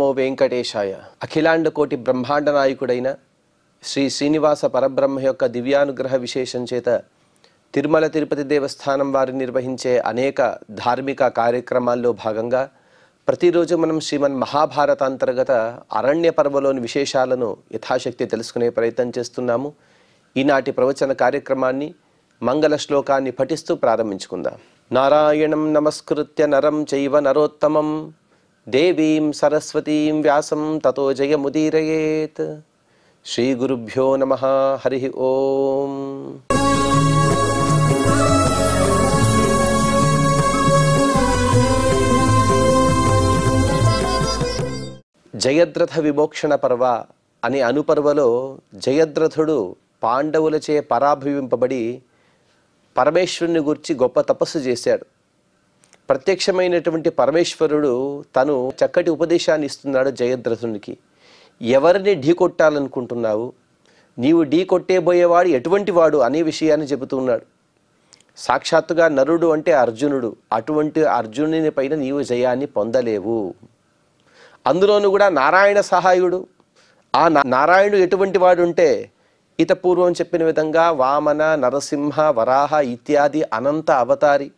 నమో వెంకటేశాయ. అఖిలాండ కోటి బ్రహ్మాండ నాయకుడైన శ్రీ శ్రీనివాస పరబ్రహ్మ యొక్క దివ్యానుగ్రహ విశేషం చేత తిరుమల తిరుపతి దేవస్థానం వారు నిర్వహించే అనేక ధార్మిక కార్యక్రమాల్లో భాగంగా ప్రతిరోజు మనం శ్రీమన్ మహాభారత అంతర్గత అరణ్య పర్వలోని విశేషాలను యథాశక్తి తెలుసుకునే ప్రయత్నం చేస్తున్నాము. ఈనాటి ప్రవచన కార్యక్రమాన్ని మంగళ శ్లోకాన్ని పఠిస్తూ ప్రారంభించుకుందాం. నారాయణం నమస్కృత్య నరం చైవ నరోత్తమం దేవీం సరస్వతీం వ్యాసం తతో జయముదీరయేత్. శ్రీ గురుభ్యో నమః. హరి ఓం. జయద్రథ విమోక్షణ పర్వ అనే అనుపర్వలో జయద్రథుడు పాండవులచే పరాభవింపబడి పరమేశ్వరుని గురించి గొప్ప తపస్సు చేశాడు. ప్రత్యక్షమైనటువంటి పరమేశ్వరుడు తను చక్కటి ఉపదేశాన్ని ఇస్తున్నాడు జయద్రథునికి. ఎవరిని ఢీకొట్టాలనుకుంటున్నావు, నీవు ఢీకొట్టేబోయేవాడు ఎటువంటి వాడు అనే విషయాన్ని చెబుతున్నాడు. సాక్షాత్తుగా నరుడు అంటే అర్జునుడు. అటువంటి అర్జునుని పైన నీవు జయాన్ని పొందలేవు. అందులోనూ కూడా నారాయణ సహాయుడు. ఆ నారాయణుడు ఎటువంటి వాడు అంటే పూర్వం చెప్పిన విధంగా వామన, నరసింహ, వరాహ ఇత్యాది అనంత అవతారి.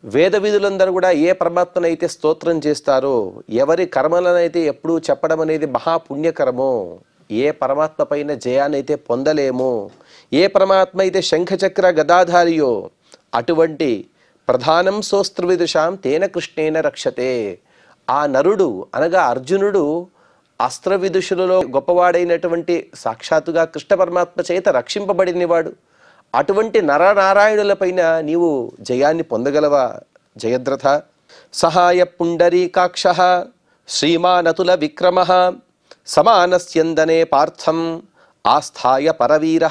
వేద విధులందరూ కూడా ఏ పరమాత్మనైతే స్తోత్రం చేస్తారో, ఎవరి కర్మలనైతే ఎప్పుడూ చెప్పడం అనేది మహాపుణ్యకరమో, ఏ పరమాత్మ పైన జయానైతే పొందలేమో, ఏ పరమాత్మ అయితే శంఖచక్ర గదాధారియో అటువంటి ప్రధానం సోస్త్రవిదుషాం తేన కృష్ణేన రక్షతే. ఆ నరుడు అనగా అర్జునుడు అస్త్ర విదుషులలో గొప్పవాడైనటువంటి సాక్షాత్తుగా కృష్ణ పరమాత్మ చేత రక్షింపబడినవాడు. అటువంటి నరనారాయణులపైన నీవు జయాన్ని పొందగలవా జయద్రథ? సహాయ పుండరీకాక్ష శ్రీమానతుల విక్రమ సమానస్యందనే పార్థం ఆస్థాయ పరవీర.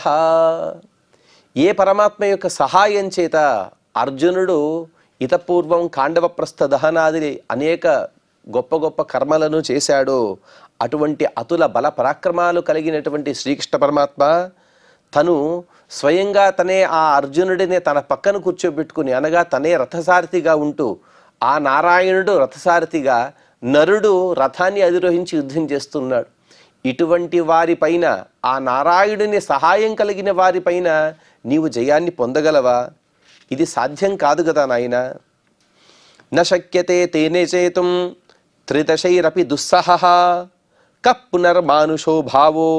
ఏ పరమాత్మ యొక్క సహాయం చేత అర్జునుడు ఇతపూర్వం కాండవప్రస్థ దహనాది అనేక గొప్ప గొప్ప కర్మలను చేశాడో, అటువంటి అతుల బల పరాక్రమాలు కలిగినటువంటి శ్రీకృష్ణ పరమాత్మ తను స్వయంగా తనే ఆ అర్జునుడిని తన పక్కన కూర్చోబెట్టుకుని, అనగా తనే రథసారథిగా ఉంటూ, ఆ నారాయణుడు రథసారథిగా, నరుడు రథాన్ని అధిరోహించి యుద్ధం చేస్తున్నాడు. ఇటువంటి వారిపైన, ఆ నారాయణుని సహాయం కలిగిన వారిపైన నీవు జయాన్ని పొందగలవా? ఇది సాధ్యం కాదు కదా నాయన. న శక్యతే తేనే చేతుం త్రిదశైరపి దుస్సహ కః పునర్మానుషో భావో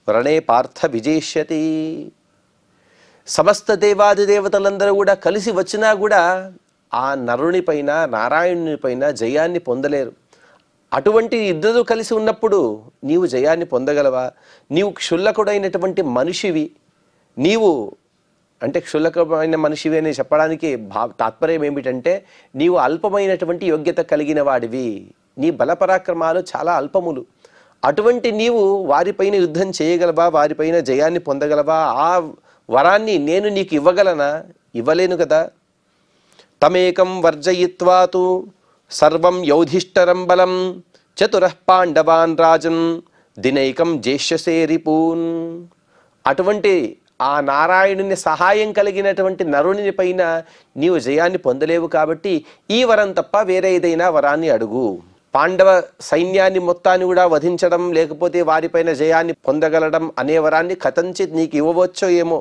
రణే పార్థ విజేష్యతి. సమస్త దేవాది దేవతలందరూ కూడా కలిసి వచ్చినా కూడా ఆ నరుని పైన, నారాయణుని పైన జయాన్ని పొందలేరు. అటువంటి ఇద్దరు కలిసి ఉన్నప్పుడు నీవు జయాన్ని పొందగలవా? నీవు క్షుల్లకుడైనటువంటి మనిషివి. నీవు అంటే క్షుల్లకమైన మనిషివి అని చెప్పడానికి తాత్పర్యం ఏమిటంటే, నీవు అల్పమైనటువంటి యోగ్యత కలిగిన వాడివి. నీ బలపరాక్రమాలు చాలా అల్పములు. అటువంటి నీవు వారిపైన యుద్ధం చేయగలవా? వారిపైన జయాన్ని పొందగలవా? ఆ వరాన్ని నేను నీకు ఇవ్వగలనా? ఇవ్వలేను కదా. తమేకం వర్జయిత్వాతు సర్వం యౌధిష్ఠరం బలం చతురః పాండవాన్ రాజన్ దినైకం జేష్యసే రిపూన్. అటువంటి ఆ నారాయణుని సహాయం కలిగినటువంటి నరుని పైన నీవు జయాన్ని పొందలేవు కాబట్టి ఈ వరం తప్ప వేరే ఏదైనా వరాన్ని అడుగు. పాండవ సైన్యాన్ని మొత్తాన్ని కూడా వధించడం, లేకపోతే వారిపైన జయాన్ని పొందగలడం అనే వరాన్ని కథంచిత్ నీకు ఇవ్వవచ్చో ఏమో.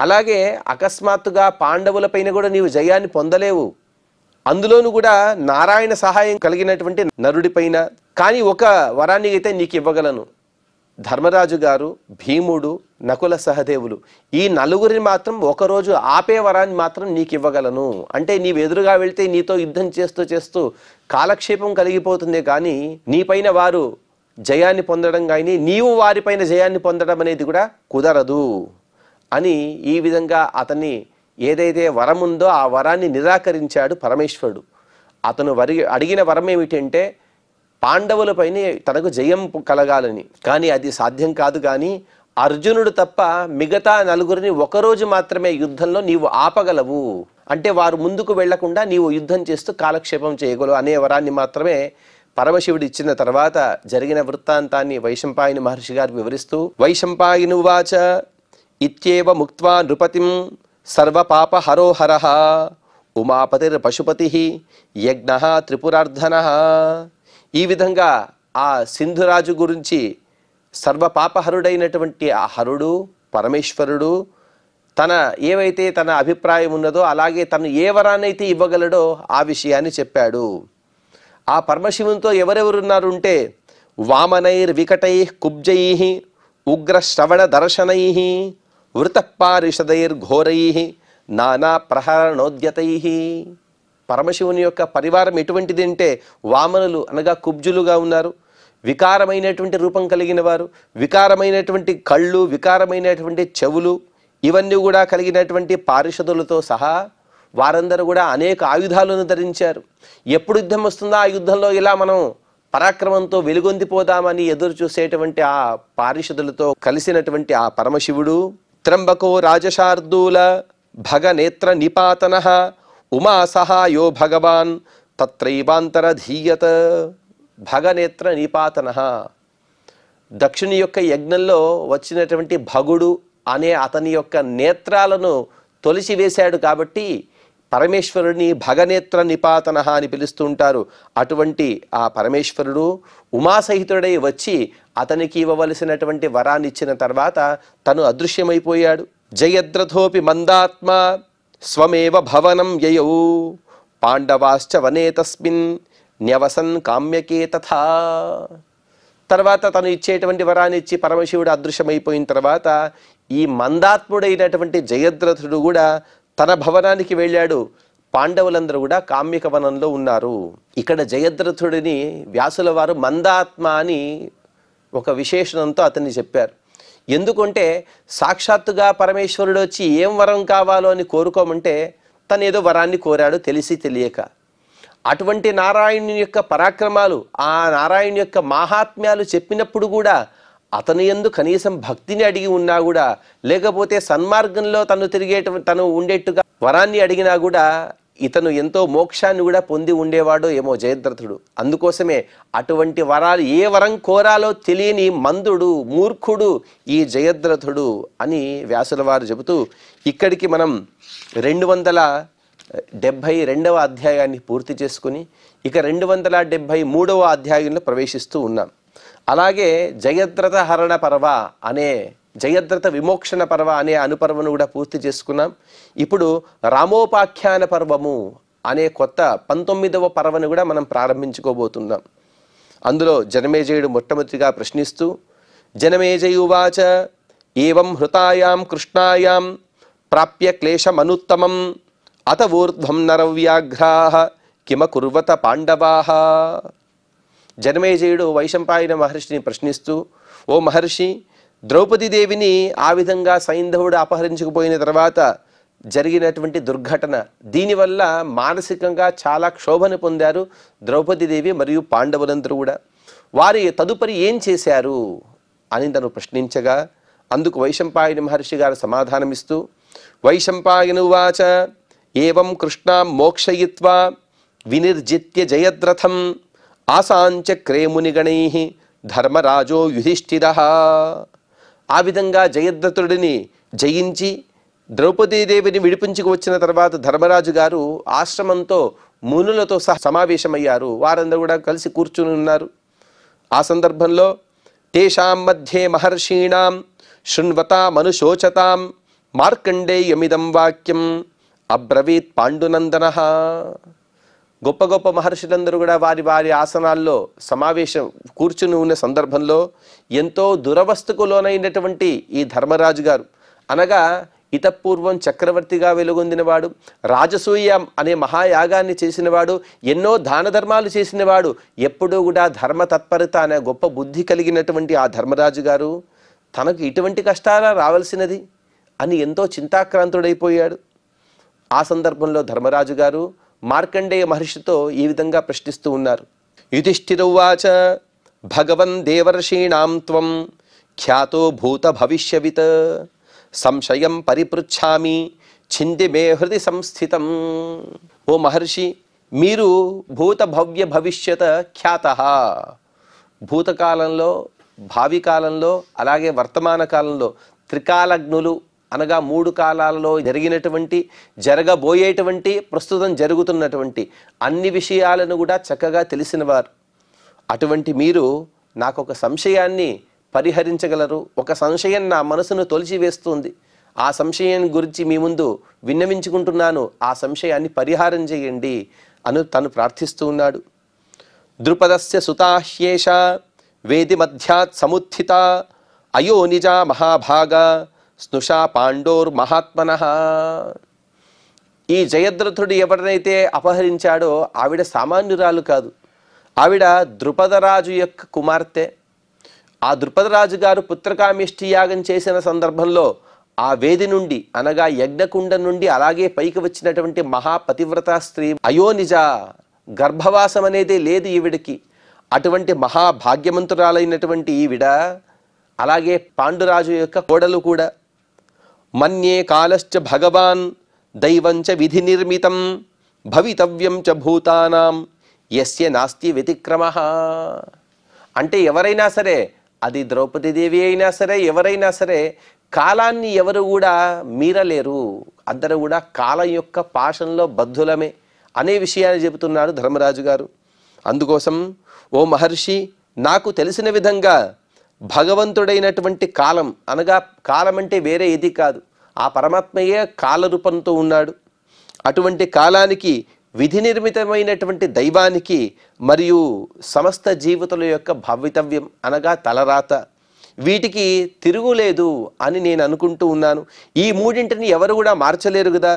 అలాగే అకస్మాత్తుగా పాండవులపైన కూడా నీవు జయాన్ని పొందలేవు. అందులోనూ కూడా నారాయణ సహాయం కలిగినటువంటి నరుడిపైన. కానీ ఒక వరాన్ని అయితే నీకు ఇవ్వగలను. ధర్మరాజు గారు, భీముడు, నకుల సహదేవులు, ఈ నలుగురిని మాత్రం ఒకరోజు ఆపే వరాన్ని మాత్రం నీకు ఇవ్వగలను. అంటే నీవు ఎదురుగా వెళ్తే నీతో యుద్ధం చేస్తూ చేస్తూ కాలక్షేపం కలిగిపోతుంది, కానీ నీపైన వారు జయాన్ని పొందడం కానీ నీవు వారిపైన జయాన్ని పొందడం అనేది కూడా కుదరదు అని ఈ విధంగా అతన్ని ఏదైతే వరం ఉందో ఆ వరాన్ని నిరాకరించాడు పరమేశ్వరుడు. అతను అడిగిన వరం ఏమిటంటే పాండవులపైన తనకు జయం కలగాలని. కానీ అది సాధ్యం కాదు. కానీ అర్జునుడు తప్ప మిగతా నలుగురిని ఒకరోజు మాత్రమే యుద్ధంలో నీవు ఆపగలవు. అంటే వారు ముందుకు వెళ్లకుండా నీవు యుద్ధం చేస్తూ కాలక్షేపం చేయగలవు అనే వరాన్ని మాత్రమే పరమశివుడు ఇచ్చిన తర్వాత జరిగిన వృత్తాంతాన్ని వైశంపాయన మహర్షి గారు వివరిస్తూ, వైశంపాయనువాచ ఇత్యేవ ముక్త్వా నృపతిం సర్వపాప హరోహరః ఉమాపతిర్ పశుపతి యజ్ఞ త్రిపురార్ధన. ఈ విధంగా ఆ సింధురాజు గురించి సర్వపాపహరుడైనటువంటి ఆ హరుడు పరమేశ్వరుడు ఏవైతే తన అభిప్రాయం ఉన్నదో అలాగే తను ఏ వరాన్నైతే ఇవ్వగలడో ఆ విషయాన్ని చెప్పాడు. ఆ పరమశివునితో ఎవరెవరున్నారు అంటే వామనైర్వికటై కుబ్జై ఉగ్రశ్రవణ దర్శనై వృతపారిషదైర్ఘోరై నానా ప్రహరణోద్యతై. పరమశివుని యొక్క పరివారం ఎటువంటిది అంటే వామనులు అనగా కుబ్జులుగా ఉన్నారు, వికారమైనటువంటి రూపం కలిగిన వారు, వికారమైనటువంటి కళ్ళు, వికారమైనటువంటి చెవులు, ఇవన్నీ కూడా కలిగినటువంటి పారిషదులతో సహా వారందరూ కూడా అనేక ఆయుధాలను ధరించారు. ఎప్పుడు యుద్ధం వస్తుందో ఆ యుద్ధంలో ఇలా మనం పరాక్రమంతో వెలుగొందిపోదామని ఎదురు చూసేటువంటి ఆ పారిషదులతో కలిసినటువంటి ఆ పరమశివుడు త్రంబకో రాజశార్దూల భగనేత్ర నిపాతన ఉమా సహాయో భగవాన్ తత్రైవాంతరధీయత. భగనేత్ర నిపాతన, దక్షుని యొక్క యజ్ఞంలో వచ్చినటువంటి భగుడు అనే అతని యొక్క నేత్రాలను తొలిసివేశాడు కాబట్టి పరమేశ్వరుని భగనేత్ర నిపాతన అని పిలుస్తూ ఉంటారు. అటువంటి ఆ పరమేశ్వరుడు ఉమాసహితుడై వచ్చి అతనికి ఇవ్వవలసినటువంటి వరాన్ని ఇచ్చిన తర్వాత తను అదృశ్యమైపోయాడు. జయద్రథోపి మందాత్మ స్వమేవ భవనం యయౌ పాండవాశ్చ వనే తస్మిన్ న్యవసన్ కామ్యకే తథా. తర్వాత తను ఇచ్చేటువంటి వరాన్ని ఇచ్చి పరమశివుడు అదృశ్యమైపోయిన తర్వాత ఈ మందాత్ముడైనటువంటి జయద్రథుడు కూడా తన భవనానికి వెళ్ళాడు. పాండవులందరూ కూడా కామ్యక వనంలో ఉన్నారు. ఇక్కడ జయద్రథుడిని వ్యాసుల వారు మందాత్మ అని ఒక విశేషణంతో అతన్ని చెప్పారు. ఎందుకంటే సాక్షాత్తుగా పరమేశ్వరుడు వచ్చి ఏం వరం కావాలో అని కోరుకోమంటే తను ఏదో వరాన్ని కోరాడు తెలిసి తెలియక. అటువంటి నారాయణుని యొక్క పరాక్రమాలు, ఆ నారాయణుని యొక్క మాహాత్మ్యాలు చెప్పినప్పుడు కూడా అతని యందు కనీసం భక్తిని అడిగి ఉన్నా కూడా, లేకపోతే సన్మార్గంలో తను ఉండేట్టుగా వరాన్ని అడిగినా కూడా ఇతను ఎంతో మోక్షాన్ని కూడా పొంది ఉండేవాడో ఏమో జయద్రథుడు. అందుకోసమే అటువంటి వరాలు ఏ వరం కోరాలో తెలియని మందుడు, మూర్ఖుడు ఈ జయద్రథుడు అని వ్యాసుల వారు చెబుతూ ఇక్కడికి మనం 272వ అధ్యాయాన్ని పూర్తి చేసుకుని ఇక 273వ అధ్యాయంలో ప్రవేశిస్తూ ఉన్నాం. అలాగే జయద్రథ హరణ పర్వ అనే జయద్రథ విమోక్షణ పర్వ అనే అనుపర్వను కూడా పూర్తి చేసుకున్నాం. ఇప్పుడు రామోపాఖ్యాన పర్వము అనే కొత్త 19వ పర్వను కూడా మనం ప్రారంభించుకోబోతున్నాం. అందులో జనమేజయుడు మొట్టమొదటిగా ప్రశ్నిస్తూ జనమేజయువాచ ఏవం హృతాయాం కృష్ణాయాం ప్రాప్య క్లేశమనుత్తమం అత ఊర్ధ్వం నరవ్యాఘ్రాః కిమ కుర్వత పాండవాః. జనమేజయుడు వైశంపాయన మహర్షిని ప్రశ్నిస్తూ, ఓ మహర్షి, ద్రౌపదీదేవిని ఆ విధంగా సైంధవుడు అపహరించుకుపోయిన తర్వాత జరిగినటువంటి దుర్ఘటన, దీనివల్ల మానసికంగా చాలా క్షోభను పొందారు ద్రౌపదీదేవి మరియు పాండవులందరూ కూడా. వారి తదుపరి ఏం చేశారు అని తను ప్రశ్నించగా అందుకు వైశంపాయన మహర్షి గారు సమాధానమిస్తూ వైశంపాయనువాచ ఏవం కృష్ణాం మోక్షయిత్వా వినిర్జిత్య జయద్రథం ఆసాంచక్రే మునిగణైః ధర్మరాజో యుధిష్ఠిరః. ఆ విధంగా జయద్రథుడిని జయించి ద్రౌపదీదేవిని విడిపించుకు వచ్చిన తర్వాత ధర్మరాజు గారు ఆశ్రమంతో మునులతో సమావేశమయ్యారు. వారందరూ కూడా కలిసి కూర్చుని ఉన్నారు. ఆ సందర్భంలో తేషాం మధ్యే మహర్షీణాం శృణ్వతామనుశోచతాం మార్కండేయమిదం వాక్యం అబ్రవీత్ పాండునందనః. గొప్ప గొప్ప మహర్షులందరూ కూడా వారి వారి ఆసనాల్లో సమావేశం కూర్చుని ఉన్న సందర్భంలో ఎంతో దురవస్థకు లోనైనటువంటి ఈ ధర్మరాజు గారు, అనగా ఇతపూర్వం చక్రవర్తిగా వెలుగొందినవాడు, రాజసూయ అనే మహాయాగాన్ని చేసినవాడు, ఎన్నో దాన ధర్మాలు చేసినవాడు, ఎప్పుడూ కూడా ధర్మ తత్పరత అనే గొప్ప బుద్ధి కలిగినటువంటి ఆ ధర్మరాజు గారు తనకు ఇటువంటి కష్టాల రావాల్సినది అని ఎంతో చింతాక్రాంతుడైపోయాడు. ఆ సందర్భంలో ధర్మరాజు గారు మార్కండేయ మహర్షితో ఈ విధంగా ప్రశ్నిస్తూ ఉన్నారు. యుధిష్ఠిరువాచ భగవన్ దేవర్షీణాం త్వం ఖ్యాతో భూత భవిష్యవిత్ సంశయం పరిపృచ్ఛామి ఛింది మే హృది సంస్థితం. ఓ మహర్షి, మీరు భూత భవ్య భవిష్యత ఖ్యాతః, భూతకాలంలో, భావి కాలంలో, అలాగే వర్తమాన కాలంలో త్రికాలజ్ఞులు అనగా 3 కాలాలలో జరిగినటువంటి, జరగబోయేటువంటి, ప్రస్తుతం జరుగుతున్నటువంటి అన్ని విషయాలను కూడా చక్కగా తెలిసినవారు. అటువంటి మీరు నాకు ఒక సంశయాన్ని పరిహరించగలరు. ఒక సంశయం నా మనసును తొలిచివేస్తుంది. ఆ సంశయం గురించి మీ ముందు విన్నవించుకుంటున్నాను. ఆ సంశయాన్ని పరిహారం చేయండి అని తను ప్రార్థిస్తూ ఉన్నాడు. ద్రుపదస్య సుతాహ్యేష వేది మధ్యాత్ సముత్థిత అయో నిజా మహాభాగ స్నుషా పాండోర్ మహాత్మనః. ఈ జయద్రథుడు ఎవరినైతే అపహరించాడో ఆవిడ సామాన్యురాలు కాదు. ఆవిడ ద్రుపదరాజు యొక్క కుమార్తె. ఆ ద్రుపదరాజు గారు పుత్రకామేష్టి యాగం చేసిన సందర్భంలో ఆ వేది నుండి అనగా యజ్ఞకుండ నుండి అలాగే పైకి వచ్చినటువంటి మహాపతివ్రత స్త్రీ. అయోనిజ, గర్భవాసం అనేది లేదు ఈవిడికి. అటువంటి మహాభాగ్యమంతురాలైనటువంటి ఈవిడ అలాగే పాండురాజు యొక్క కోడలు కూడా. మన్యే కాలశ్చ భగవాన్ దైవంచ విధి నిర్మితం భవితవ్యం చ భూతానాం యస్య నాస్తి వ్యతిక్రమః. అంటే ఎవరైనా సరే, అది ద్రౌపదీదేవి అయినా సరే, ఎవరైనా సరే, కాలాన్ని ఎవరు కూడా మీరలేరు. అందరూ కూడా కాలం యొక్క పాశంలో బద్ధులమే అనే విషయాన్ని చెబుతున్నాడు ధర్మరాజు గారు. అందుకోసం ఓ మహర్షి, నాకు తెలిసిన విధంగా భగవంతుడైనటువంటి కాలం అనగా కాలం అంటే వేరే ఏది కాదు, ఆ పరమాత్మయే కాలరూపంతో ఉన్నాడు. అటువంటి కాలానికి, విధి నిర్మితమైనటువంటి దైవానికి మరియు సమస్త జీవితుల యొక్క భవితవ్యం అనగా తలరాత, వీటికి తిరుగులేదు అని నేను అనుకుంటూ ఉన్నాను. ఈ మూడింటిని ఎవరు కూడా మార్చలేరు కదా.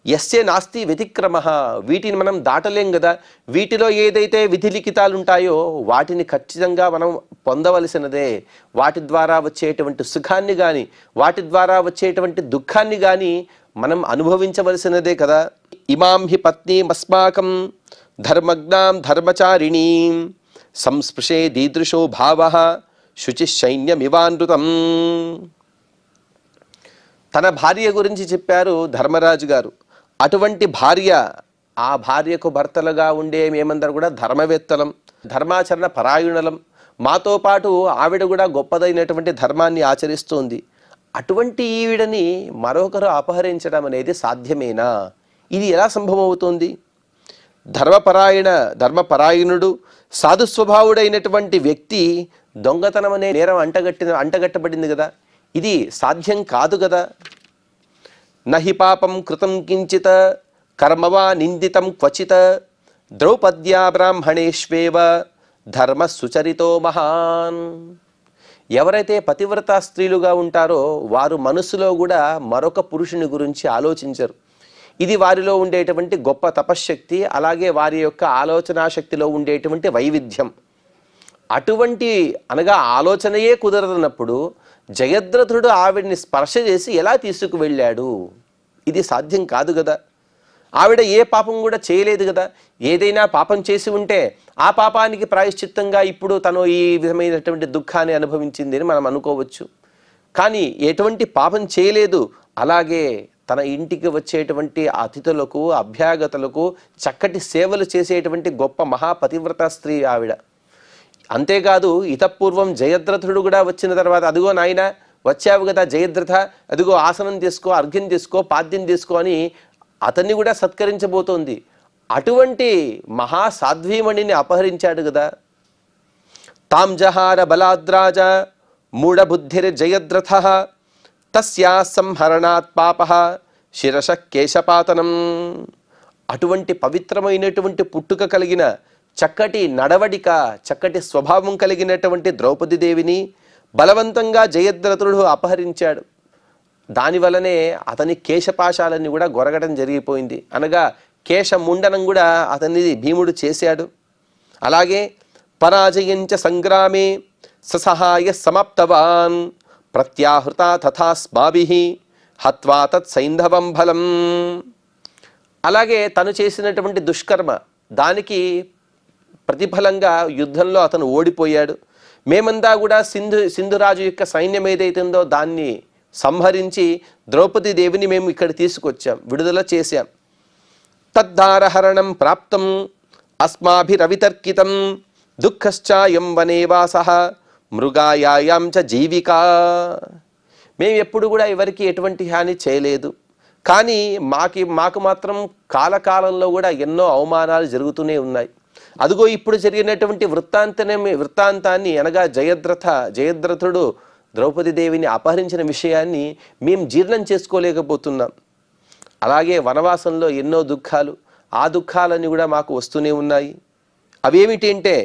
యస్య నాస్తి వ్యతిక్రమః, వీటిని మనం దాటలేం కదా. వీటిలో ఏదైతే విధి లిఖితాలు ఉంటాయో వాటిని ఖచ్చితంగా మనం పొందవలసినదే. వాటి ద్వారా వచ్చేటువంటి సుఖాన్ని కానీ వాటి ద్వారా వచ్చేటువంటి దుఃఖాన్ని కానీ మనం అనుభవించవలసినదే కదా. ఇమాం హి పత్నీమస్మాకం ధర్మజ్ఞాం ధర్మచారిణీం సంస్పృశే దీదృశో భావః శుచిశైన్యమివానృతం. తన భార్య గురించి చెప్పారు ధర్మరాజు గారు. అటువంటి భార్య, ఆ భార్యకు భర్తలుగా ఉండే మేమందరూ కూడా ధర్మవేత్తలం, ధర్మాచరణ పరాయణులం. మాతో పాటు ఆవిడ కూడా గొప్పదైనటువంటి ధర్మాన్ని ఆచరిస్తుంది. అటువంటి ఈవిడని మరొకరు అపహరించడం అనేది సాధ్యమేనా? ఇది ఎలా సంభవమవుతుంది? ధర్మపరాయణుడు సాధుస్వభావుడైనటువంటి వ్యక్తి దొంగతనం అనే నేరం అంటగట్టబడింది కదా. ఇది సాధ్యం కాదు కదా. నహి పాపం కృతం కించిత్ కర్మవా నిందితం క్వచిత్ ద్రౌపద్యా బ్రాహ్మణేష్వేవ ధర్మ సుచరితో మహాన్. ఎవరైతే పతివ్రత స్త్రీలుగా ఉంటారో వారు మనసులో కూడా మరొక పురుషుని గురించి ఆలోచించరు. ఇది వారిలో ఉండేటువంటి గొప్ప తపశ్శక్తి, అలాగే వారి యొక్క ఆలోచనా శక్తిలో ఉండేటువంటి వైవిధ్యం. అటువంటి అనగా ఆలోచనయే కుదరదన్నప్పుడు జయద్రథుడు ఆవిడ్ని స్పర్శ చేసి ఎలా తీసుకువెళ్ళాడు? ఇది సాధ్యం కాదు కదా. ఆవిడ ఏ పాపం కూడా చేయలేదు కదా. ఏదైనా పాపం చేసి ఉంటే ఆ పాపానికి ప్రాయశ్చిత్తంగా ఇప్పుడు తను ఈ విధమైనటువంటి దుఃఖాన్ని అనుభవించింది అని మనం అనుకోవచ్చు. కానీ ఎటువంటి పాపం చేయలేదు. అలాగే తన ఇంటికి వచ్చేటువంటి అతిథులకు, అభ్యాగతులకు చక్కటి సేవలు చేసేటువంటి గొప్ప మహాపతివ్రత స్త్రీ ఆవిడ. అంతేకాదు ఇతపూర్వం జయద్రథుడు కూడా వచ్చిన తర్వాత, అదిగో నాయన వచ్చావు కదా జయద్రథ, అదిగో ఆసనం తీసుకో, అర్ఘ్యం తీసుకో, పాద్యం తీసుకో అని అతన్ని కూడా సత్కరించబోతోంది. అటువంటి మహాసాధ్వీమణిని అపహరించాడు కదా. తాం జహార బలాద్రాజ మూఢబుద్ధిర్ జయద్రథ తస్యా సంహరణాత్ పాపః శిరస కేశపాతనం. అటువంటి పవిత్రమైనటువంటి పుట్టుక కలిగిన, చక్కటి నడవడిక, చక్కటి స్వభావం కలిగినటువంటి ద్రౌపదీదేవిని బలవంతంగా జయద్రథుడు అపహరించాడు. దానివల్లనే అతని కేశపాశాలన్నీ కూడా గొరగడం జరిగిపోయింది. అనగా కేశముండనం కూడా అతన్ని భీముడు చేశాడు. అలాగే పరాజయంచ సంగ్రామే ససహాయ సమాప్తవాన్ ప్రత్యాహృత తథాస్మాభిః హత్వా తత్ సైంధవం బలం. అలాగే తను చేసినటువంటి దుష్కర్మ దానికి ప్రతిఫలంగా యుద్ధంలో అతను ఓడిపోయాడు. మేమంతా కూడా సింధురాజు యొక్క సైన్యం ఏదైతుందో దాన్ని సంహరించి ద్రౌపదీదేవిని మేము ఇక్కడ తీసుకొచ్చాం, విడుదల చేశాం. తద్ధారహరణం ప్రాప్తం అస్మాభిరవితర్కితం దుఃఖశ్చాయం వనేవాసః మృగాయాం చ జీవికా. మేము ఎప్పుడు కూడా ఎవరికి ఎటువంటి హాని చేయలేదు. కానీ మాకు మాత్రం కాలకాలంలో కూడా ఎన్నో అవమానాలు జరుగుతూనే ఉన్నాయి. అదిగో ఇప్పుడు జరిగినటువంటి వృత్తాంతాన్ని అనగా జయద్రథుడు ద్రౌపదీదేవిని అపహరించిన విషయాన్ని మేము జీర్ణం చేసుకోలేకపోతున్నాం. అలాగే వనవాసంలో ఎన్నో దుఃఖాలు, ఆ దుఃఖాలన్నీ కూడా మాకు వస్తూనే ఉన్నాయి. అవేమిటి అంటే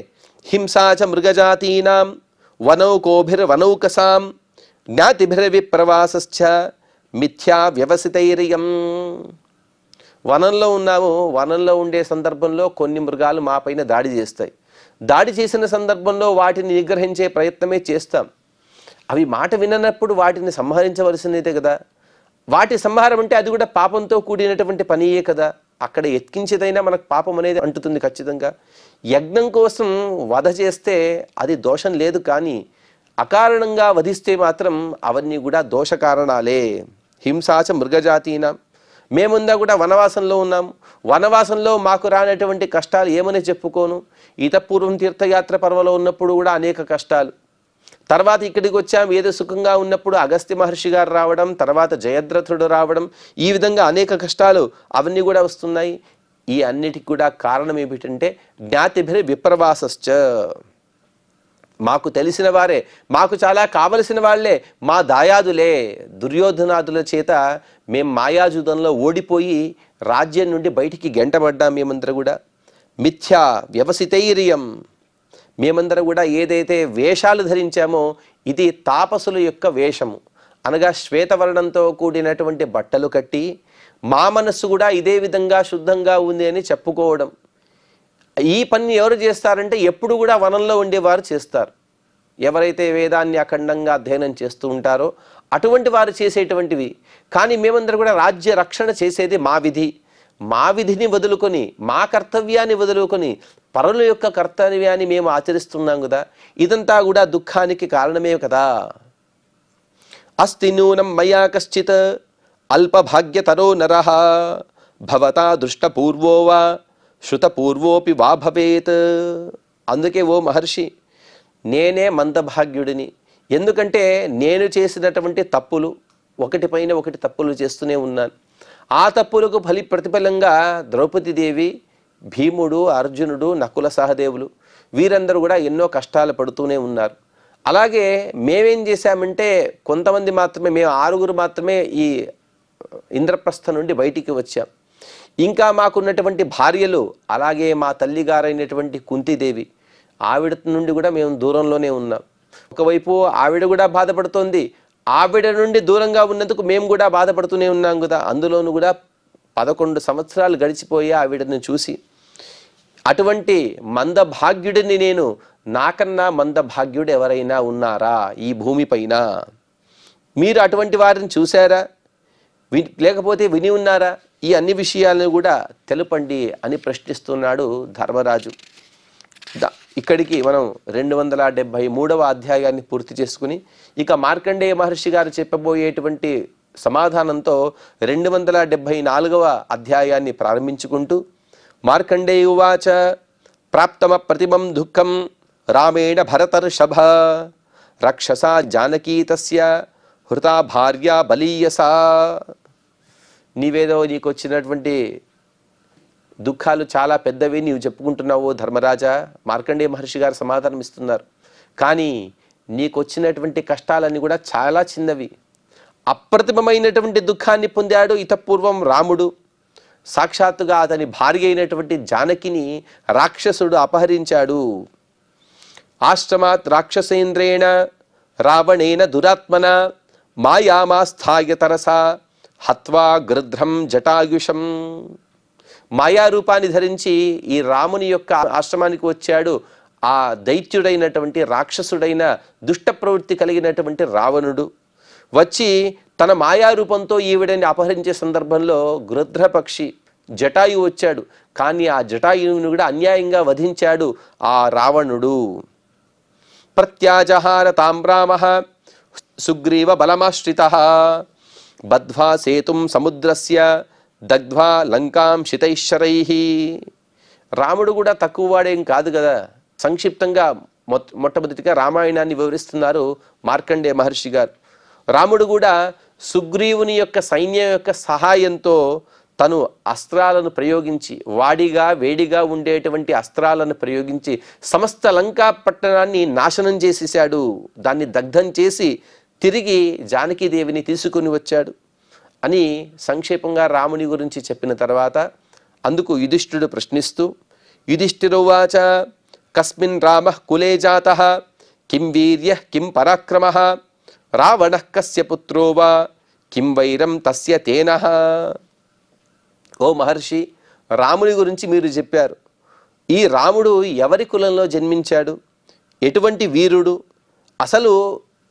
హింసాచ మృగజాతీనాం వనౌకసాం జ్ఞాతిభిర్విప్రవాసశ్చ మిథ్యా వ్యవసితైర్యం. వనంలో ఉన్నాము, వనంలో ఉండే సందర్భంలో కొన్ని మృగాలు మా పైన దాడి చేస్తాయి. దాడి చేసిన సందర్భంలో వాటిని నిగ్రహించే ప్రయత్నమే చేస్తాం. అవి మాట విననప్పుడు వాటిని సంహరించవలసినదే కదా. వాటి సంహారం అంటే అది కూడా పాపంతో కూడినటువంటి పనియే కదా. అక్కడ ఎత్కించేదైనా మనకు పాపం అనేది అంటుతుంది ఖచ్చితంగా. యజ్ఞం కోసం వధ చేస్తే అది దోషం లేదు, కానీ అకారణంగా వధిస్తే మాత్రం అవన్నీ కూడా దోష కారణాలే. హింసాచ మృగజాతీన. మేముందా కూడా వనవాసంలో ఉన్నాం. వనవాసంలో మాకు రానటువంటి కష్టాలు ఏమని చెప్పుకోను. ఈతపూర్వం తీర్థయాత్ర పర్వలో ఉన్నప్పుడు కూడా అనేక కష్టాలు. తర్వాత ఇక్కడికి వచ్చాం, ఏదో సుఖంగా ఉన్నప్పుడు అగస్త్య మహర్షి గారు రావడం, తర్వాత జయద్రథుడు రావడం, ఈ విధంగా అనేక కష్టాలు అవన్నీ కూడా వస్తున్నాయి. ఈ అన్నిటికి కూడా కారణం ఏమిటంటే జ్ఞాతిభిర్విప్రవాసశ్చ. మాకు తెలిసిన వారే, మాకు చాలా కావలసిన వాళ్ళే, మా దాయాదులే, దుర్యోధనాదుల చేత మేము మాయాజూదంలో ఓడిపోయి రాజ్యం నుండి బయటికి గెంటబడ్డాం. మేమందరూ కూడా మిథ్యా వ్యవసితైర్యం. మేమందరం కూడా ఏదైతే వేషాలు ధరించామో ఇది తాపసుల యొక్క వేషము, అనగా శ్వేతవర్ణంతో కూడినటువంటి బట్టలు కట్టి మా మనస్సు కూడా ఇదే విధంగా శుద్ధంగా ఉంది అని చెప్పుకోవడం. ఈ పని ఎవరు చేస్తారంటే ఎప్పుడు కూడా వనంలో ఉండేవారు చేస్తారు. ఎవరైతే వేదాన్ని అఖండంగా అధ్యయనం చేస్తూ ఉంటారో అటువంటి వారు చేసేటువంటివి. కానీ మేమందరం కూడా రాజ్య రక్షణ చేసేది మా విధి. మా విధిని వదులుకొని, మా కర్తవ్యాన్ని వదులుకొని పరుల యొక్క కర్తవ్యాన్ని మేము ఆచరిస్తున్నాం కదా. ఇదంతా కూడా దుఃఖానికి కారణమే కదా. అస్తి నూనం మయా కశ్చిత్ అల్పభాగ్యతరో నరః భవతా దృష్టపూర్వో వా శృతపూర్వోపి వా భవేత్. అందుకే ఓ మహర్షి, నేనే మందభాగ్యుడిని. ఎందుకంటే నేను చేసినటువంటి తప్పులు ఒకటిపైన ఒకటి తప్పులు చేస్తూనే ఉన్నాను. ఆ తప్పులకు ప్రతిఫలంగా ద్రౌపదీదేవి, భీముడు, అర్జునుడు, నకుల సహదేవులు వీరందరూ కూడా ఎన్నో కష్టాలు పడుతూనే ఉన్నారు. అలాగే మేమేం చేశామంటే కొంతమంది మాత్రమే, మేము 6 మాత్రమే ఈ ఇంద్రప్రస్థ నుండి బయటికి వచ్చాం. ఇంకా మాకున్నటువంటి భార్యలు, అలాగే మా తల్లిగారైనటువంటి కుంతీదేవి, ఆవిడ నుండి కూడా మేము దూరంలోనే ఉన్నాం. ఒకవైపు ఆవిడ కూడా బాధపడుతోంది, ఆవిడ నుండి దూరంగా ఉన్నందుకు మేము కూడా బాధపడుతూనే ఉన్నాం కదా. అందులోనూ కూడా 11 సంవత్సరాలు గడిచిపోయి ఆవిడని చూసి, అటువంటి మందభాగ్యుడిని నేను, నాకన్నా మందభాగ్యుడు ఎవరైనా ఉన్నారా ఈ భూమిపైన? మీరు అటువంటి వారిని చూశారా, లేకపోతే విని ఉన్నారా? ఈ అన్ని విషయాలను కూడా తెలుపండి అని ప్రశ్నిస్తున్నాడు ధర్మరాజు. ఇక్కడికి మనం 273వ అధ్యాయాన్ని పూర్తి చేసుకుని ఇక మార్కండేయ మహర్షి గారు చెప్పబోయేటువంటి సమాధానంతో 274వ అధ్యాయాన్ని ప్రారంభించుకుంటూ, మార్కండేయ ఉవాచ ప్రాప్తమ ప్రతిమం దుఃఖం రామేణ భరతర్షభ రక్షసా జానకీ తస్య హృతా భార్య బలీయసా. నీవేదో నీకు వచ్చినటువంటి దుఃఖాలు చాలా పెద్దవి నీవు చెప్పుకుంటున్నావు ధర్మరాజా. మార్కండేయ మహర్షి గారు సమాధానం ఇస్తున్నారు. కానీ నీకు వచ్చినటువంటి కష్టాలన్నీ కూడా చాలా చిన్నవి. అప్రతిమమైనటువంటి దుఃఖాన్ని పొందాడు ఇతపూర్వం రాముడు. సాక్షాత్తుగా అతని భార్య అయినటువంటి జానకిని రాక్షసుడు అపహరించాడు. ఆశ్రమాత్ రాక్షసేంద్రేణ రావణేన దురాత్మన మాయామాస్థాయ తరసా హత్వా గృధ్రం జటాయుషం. మాయారూపాన్ని ధరించి ఈ రాముని యొక్క ఆశ్రమానికి వచ్చాడు ఆ దైత్యుడైనటువంటి రాక్షసుడైన దుష్ట ప్రవృత్తి కలిగినటువంటి రావణుడు. వచ్చి తన మాయారూపంతో ఈవిడని అపహరించే సందర్భంలో గృధ్రపక్షి జటాయు వచ్చాడు. కానీ ఆ జటాయువుని కూడా అన్యాయంగా వధించాడు ఆ రావణుడు. ప్రత్యాజహార తామ్రామః సుగ్రీవ బలమాశ్రితః బద్ధ్వా సేతుం సముద్రస్య దగ్ధ్వా లంకాం శితైశ్వరైః. రాముడు కూడా తక్కువ వాడేం కాదు కదా. సంక్షిప్తంగా మొట్టమొదటిగా రామాయణాన్ని వివరిస్తున్నారు మార్కండేయ మహర్షి గారు. రాముడు కూడా సుగ్రీవుని యొక్క సైన్యం యొక్క సహాయంతో తను అస్త్రాలను ప్రయోగించి, వాడిగా వేడిగా ఉండేటువంటి అస్త్రాలను ప్రయోగించి సమస్త లంకా పట్టణాన్ని నాశనం చేసేశాడు. దాన్ని దగ్ధం చేసి తిరిగి జానకీదేవిని తీసుకుని వచ్చాడు అని సంక్షేపంగా రాముని గురించి చెప్పిన తర్వాత అందుకు యుధిష్ఠిరుడు ప్రశ్నిస్తూ, యుధిష్ఠిరువాచ కస్మిన్ రామః కులే జాతః కిం వీర్యః కిం పరాక్రమః రావణః కస్య పుత్రో వా కిం వైరం తస్య తేనః. ఓ మహర్షి, రాముని గురించి మీరు చెప్పారు. ఈ రాముడు ఎవరి కులంలో జన్మించాడు? ఎటువంటి వీరుడు? అసలు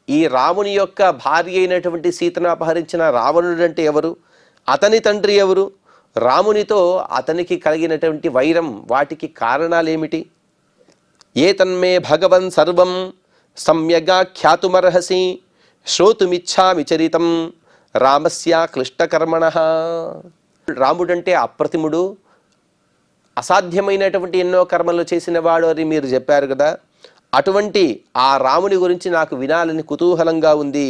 ఈ రాముని యొక్క భార్య అయినటువంటి సీతను అపహరించిన రావణుడు అంటే ఎవరు? అతని తండ్రి ఎవరు? రామునితో అతనికి కలిగినటువంటి వైరం, వాటికి కారణాలేమిటి? ఏ తన్మే భగవన్ సర్వం సమ్యగా ఖ్యాతుమర్హసి శ్రోతుమిచ్ఛామి చరితం రామస్య క్లిష్టకర్మణః. రాముడంటే అప్రతిముడు, అసాధ్యమైనటువంటి ఎన్నో కర్మలు చేసిన వాడు అని మీరు చెప్పారు కదా. అటువంటి ఆ రాముని గురించి నాకు వినాలని కుతూహలంగా ఉంది.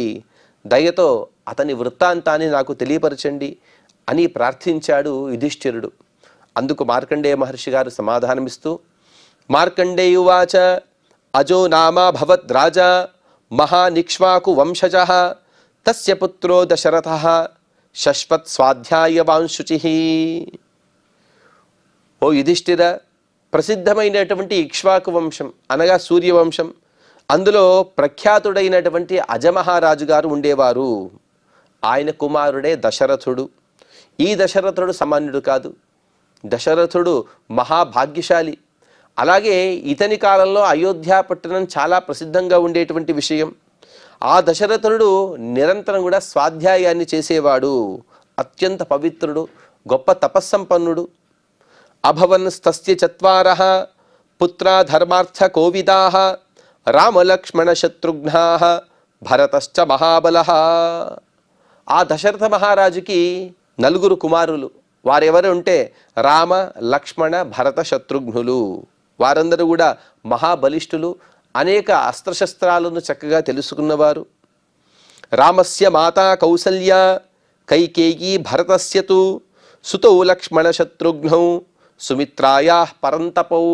దయతో అతని వృత్తాంతాన్ని నాకు తెలియపరచండి అని ప్రార్థించాడు యుధిష్ఠిరుడు. అందుకు మార్కండేయ మహర్షి గారు సమాధానమిస్తూ, మార్కండేయువాచ అజో నామా భవద్రాజా మహానిక్ష్వాకు వంశజః తస్య పుత్రో దశరథః శశ్వత్ స్వాధ్యాయవాంశుచిః. ఓ యుధిష్ఠిర, ప్రసిద్ధమైనటువంటి ఇక్ష్వాకు వంశం అనగా సూర్యవంశం, అందులో ప్రఖ్యాతుడైనటువంటి అజమహారాజు గారు ఉండేవారు. ఆయన కుమారుడే దశరథుడు. ఈ దశరథుడు సామాన్యుడు కాదు. దశరథుడు మహాభాగ్యశాలి. అలాగే ఇతని కాలంలో అయోధ్య పట్టణం చాలా ప్రసిద్ధంగా ఉండేటువంటి విషయం. ఆ దశరథుడు నిరంతరం కూడా స్వాధ్యాయాన్ని చేసేవాడు. అత్యంత పవిత్రుడు, గొప్ప తపస్సంపన్నుడు. అభవన్ స్తస్య చత్వారః పుత్రా ధర్మార్థ కోవిదాః రామలక్ష్మణ శత్రుఘ్నాః భరతశ్చ మహాబలః. ఆ దశరథ మహారాజుకి 4 కుమారులు. వారెవరు ఉంటే రామ, లక్ష్మణ, భరత, శత్రుఘ్నులు. వారందరూ కూడా మహాబలిష్ఠులు, అనేక అస్త్రశస్త్రాలను చక్కగా తెలుసుకున్నవారు. రామస్య మాతా కౌసల్య కైకేయీ భరతస్య తు సుతౌ లక్ష్మణ శత్రుఘ్నౌ సుమిత్రాయాః పరంతపౌ.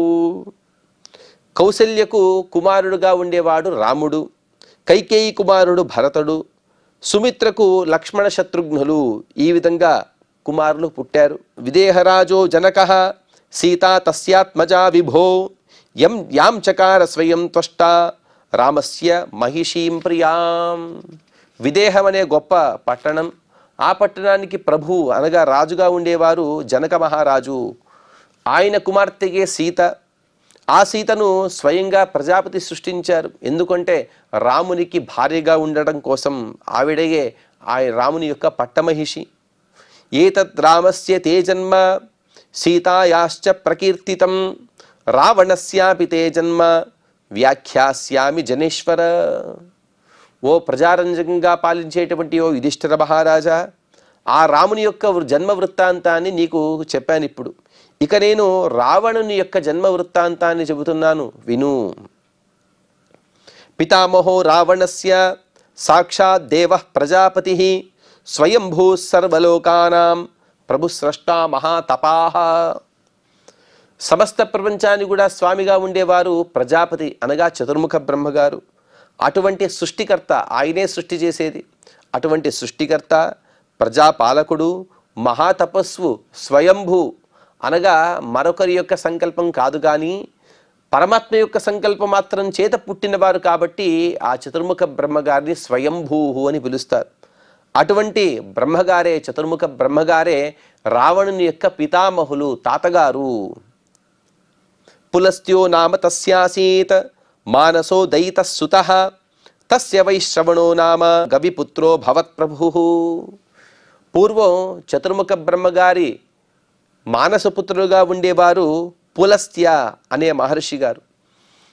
కౌసల్యకు కుమారుడుగా ఉండేవాడు రాముడు, కైకేయి కుమారుడు భరతుడు, సుమిత్రకు లక్ష్మణ శత్రుఘ్నులు. ఈ విధంగా కుమారులు పుట్టారు. విదేహరాజో జనకః సీతా తస్యాత్మజా విభో యాం చకార స్వయం త్వష్టా రామస్య మహిషీం ప్రియాం. విదేహం అనే గొప్ప పట్టణం. ఆ పట్టణానికి ప్రభు అనగా రాజుగా ఉండేవారు జనక మహారాజు. ఆయన కుమార్తెగే సీత. ఆ సీతను స్వయంగా ప్రజాపతి సృష్టించారు. ఎందుకంటే రామునికి భార్యగా ఉండడం కోసం. ఆవిడయే ఆ రాముని యొక్క పట్టమహిషి. ఏతద్ రామస్య తే జన్మ సీతాయాశ్చ ప్రకీర్తితం రావణస్యాపి తే జన్మ వ్యాఖ్యాస్యామి జనేశ్వర. ఓ ప్రజారంజకంగా పాలించేటువంటి ఓ యుధిష్ఠిర మహారాజా, ఆ రాముని యొక్క జన్మ వృత్తాంతాన్ని నీకు చెప్పాను. ఇప్పుడు ఇక నేను రావణుని యొక్క జన్మ వృత్తాంతాన్ని చెబుతున్నాను, విను. పితామహో రావణస్య సాక్షాత్ దేవః ప్రజాపతిః స్వయంభూ సర్వలోకానాం ప్రభుస్రష్టా మహాతపాః. సమస్త ప్రపంచాన్ని కూడా స్వామిగా ఉండేవారు ప్రజాపతి అనగా చతుర్ముఖ బ్రహ్మగారు. అటువంటి సృష్టికర్త, ఆయనే సృష్టి చేసేది. అటువంటి సృష్టికర్త, ప్రజాపాలకుడు, మహాతపస్సు, స్వయంభూ అనగా మరొకరి యొక్క సంకల్పం కాదు కానీ పరమాత్మ యొక్క సంకల్పం మాత్రం చేత పుట్టినవారు కాబట్టి ఆ చతుర్ముఖ బ్రహ్మగారిని స్వయంభూ అని పిలుస్తారు. అటువంటి బ్రహ్మగారే, చతుర్ముఖ బ్రహ్మగారే రావణుని యొక్క పితామహులు, తాతగారు. పులస్త్యో నామ తస్యాసీత్ మానసో దయితః సుతః తస్య వైశ్రవణో నామ గవిపుత్రో భవత్ప్రభుః. పూర్వం చతుర్ముఖ బ్రహ్మగారి మానసపుత్రులుగా ఉండేవారు పులస్త్య అనే మహర్షి గారు.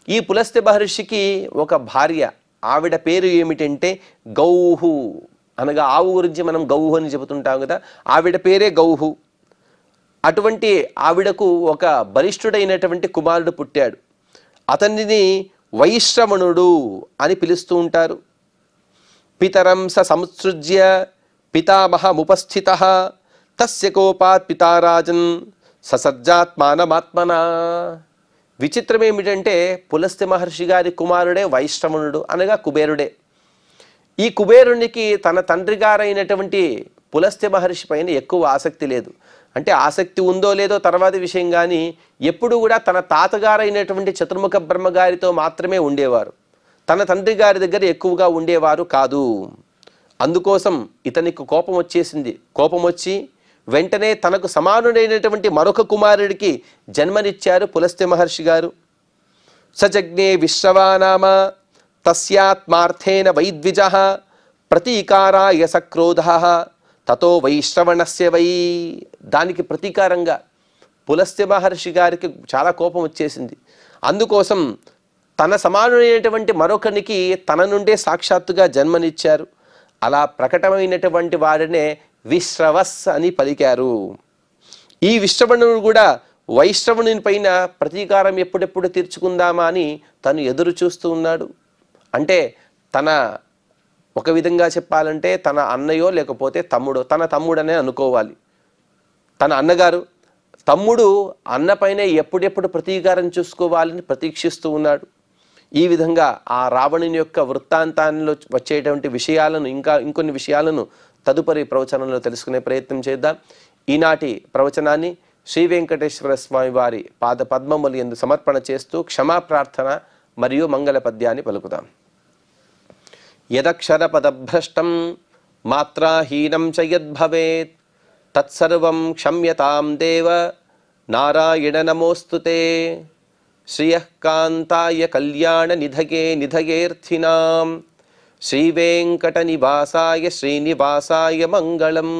ఈ పులస్త్య మహర్షికి ఒక భార్య. ఆవిడ పేరు ఏమిటంటే గౌహు అనగా ఆవు గురించి మనం గౌహు అని చెబుతుంటాం కదా, ఆవిడ పేరే గౌహు. అటువంటి ఆవిడకు ఒక బలిష్ఠుడైనటువంటి కుమారుడు పుట్టాడు. అతనిని వైశ్రవణుడు అని పిలుస్తూ ఉంటారు. పితరం స సంసృజ్య పితామహముపస్థితః తస్య కోపాత్ పితారాజన్ ససజ్జాత్మానమాత్మనా. విచిత్రం ఏమిటంటే పులస్త్య మహర్షి గారి కుమారుడే వైశ్రవణుడు అనగా కుబేరుడే. ఈ కుబేరునికి తన తండ్రి గారైనటువంటి పులస్త్య మహర్షి పైన ఎక్కువ ఆసక్తి లేదు. అంటే ఆసక్తి ఉందో లేదో తర్వాత విషయం, కానీ ఎప్పుడు కూడా తన తాతగారైనటువంటి చతుర్ముఖ బ్రహ్మగారితో మాత్రమే ఉండేవారు. తన తండ్రి గారి దగ్గర ఎక్కువగా ఉండేవారు కాదు. అందుకోసం ఇతనికి కోపం వచ్చేసింది. కోపం వచ్చి వెంటనే తనకు సమానుడైనటువంటి మరొక కుమారుడికి జన్మనిచ్చారు పులస్త్య మహర్షి గారు. సజజ్ఞే విశ్రవానామ తస్యాత్మార్థేన వైద్విజ ప్రతీకారాయ సక్రోధ తతో వైశ్రవణస్య వై. దానికి ప్రతీకారంగా పులస్త్య మహర్షి గారికి చాలా కోపం వచ్చేసింది. అందుకోసం తన సమానుడైనటువంటి మరొకనికి తన నుండే సాక్షాత్తుగా జన్మనిచ్చారు. అలా ప్రకటమైనటువంటి వాడినే విశ్రవస్ అని పలికారు. ఈ విశ్రవణుడు కూడా వైశ్రవణుని పైన ప్రతీకారం ఎప్పుడెప్పుడు తీర్చుకుందామా అని తను ఎదురు చూస్తూ ఉన్నాడు. అంటే తన ఒక విధంగా చెప్పాలంటే తన అన్నయో లేకపోతే తమ్ముడో, తన తమ్ముడనే అనుకోవాలి. తన అన్నగారు తమ్ముడు అన్నపైన ఎప్పుడెప్పుడు ప్రతీకారం చూసుకోవాలని ప్రతీక్షిస్తూ ఉన్నాడు. ఈ విధంగా ఆ రావణుని యొక్క వృత్తాంతాల్లో వచ్చేటువంటి విషయాలను ఇంకొన్ని విషయాలను తదుపరి ప్రవచనంలో తెలుసుకునే ప్రయత్నం చేద్దాం. ఈనాటి ప్రవచనాన్ని శ్రీ వెంకటేశ్వర స్వామి వారి పాద పద్మములు యందు సమర్పణ చేస్తూ క్షమాప్రార్థన మరియు మంగళ పద్యాన్ని పలుకుదాం. యదక్షర పదభ్రష్టం మాత్రాహీనం చ యద్భవేత్ తత్సర్వం క్షమ్యతాం దేవ నారాయణ నమోస్తుతే. శ్రియః కాంతాయ కళ్యాణ నిధగే నిధగేర్థినాం శ్రీవేంకట నివాసాయ శ్రీనివాసాయ మంగళం.